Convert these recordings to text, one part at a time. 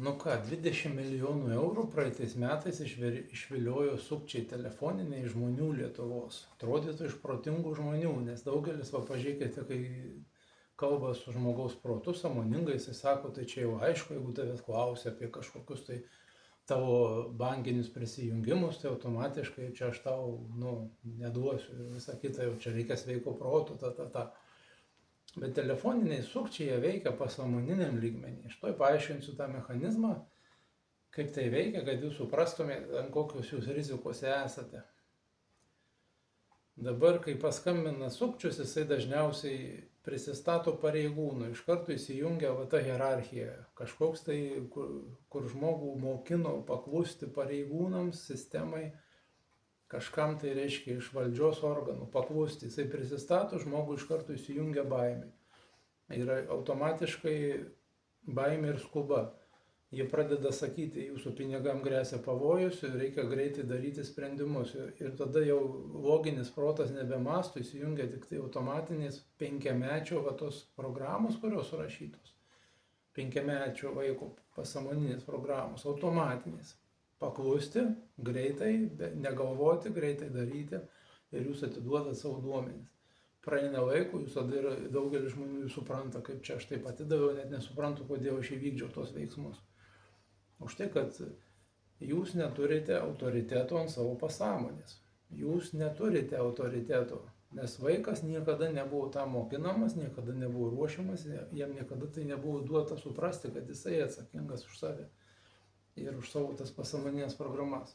Nu ką, 20 milijonų eurų praeitais metais išviliojo sukčiai telefoniniai žmonių Lietuvos. Atrodytų iš protingų žmonių, nes daugelis, va pažiūrėkite, kai kalba su žmogaus protu, sąmoningai, jisai sako, tai čia jau aišku, jeigu tavęs klausia apie kažkokius tai tavo bankinius prisijungimus, tai automatiškai čia aš tau, neduosiu ir visą kitą, jau čia reikia sveiko proto, Bet telefoniniai sukčiai jie veikia pasąmoniniam lygmenį. Aš toj paaiškinsiu tą mechanizmą, kaip tai veikia, kad jūs suprastumėte, ant kokios jūs rizikose esate. Dabar, kai paskambina sukčius, jisai dažniausiai prisistato pareigūnų, iš karto įsijungia ta hierarchija. Kažkoks tai, kur žmogų mokino paklusti pareigūnams, sistemai, kažkam tai reiškia iš valdžios organų paklusti. Jisai prisistato, žmogų iš karto įsijungia baimė. Ir automatiškai baimė ir skuba. Jie pradeda sakyti, jūsų pinigam gresia pavojus ir reikia greitai daryti sprendimus. Ir tada jau loginis protas nebemąsto, įsijungia tik tai automatinės 5-mečio tos programos, kurios surašytos. 5-mečio vaiko pasąmoninės programos, automatinės. Paklusti, greitai, negalvoti, greitai daryti ir jūs atiduodat savo duomenis. Praeina laiko, jūs tada ir daugelis žmonių supranta, kaip čia aš taip atidaviau, net nesuprantu, kodėl aš įvykdžiau tos veiksmus. Už tai, kad jūs neturite autoriteto ant savo pasąmonės. Jūs neturite autoriteto, nes vaikas niekada nebuvo tam mokinamas, niekada nebuvo ruošiamas, jam niekada tai nebuvo duota suprasti, kad jisai atsakingas už save ir už savo tas pasąmoninės programas.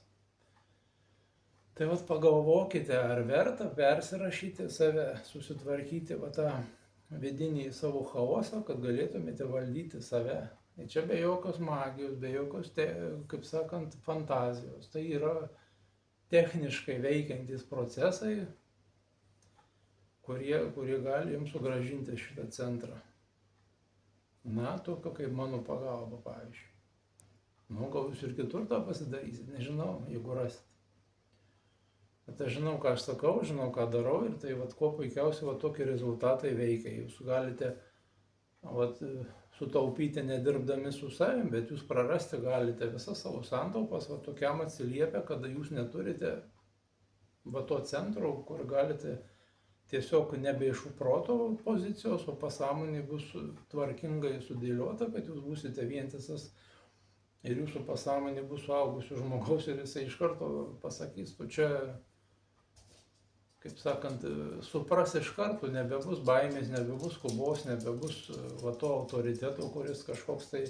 Tai pagalvokite, ar verta persirašyti save, susitvarkyti tą vidinį savo chaosą, kad galėtumėte valdyti save. Ir čia be jokios magijos, be jokios, kaip sakant, fantazijos. Tai yra techniškai veikiantys procesai, kurie gali jums sugrąžinti šitą centrą. Tokia kaip mano pagalba, pavyzdžiui. Gal jūs ir kitur tą pasidarysit, nežinau, jeigu rasit. Bet aš žinau, ką aš sakau, žinau, ką darau ir tai kuo puikiausiai tokie rezultatai veikia. Jūs galite sutaupyti nedirbdami su savim, bet jūs prarasti galite visas savo santaupas tokiam atsiliepia, kada jūs neturite to centro, kur galite tiesiog nebe iš proto pozicijos, o pasąmonė bus tvarkingai sudėliota, kad jūs būsite vientisas ir jūsų pasąmonė bus suaugusių žmogaus ir jisai iš karto pasakys, tu čia, kaip sakant, supras iš karto, nebebus baimės, nebebus skubos, nebebus to autoriteto, kuris kažkoks tai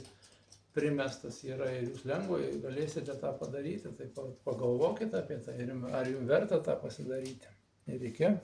primestas yra ir jūs lengvai galėsite tą padaryti. Tai pagalvokite apie tai, ar jums verta tą pasidaryti. Ir iki.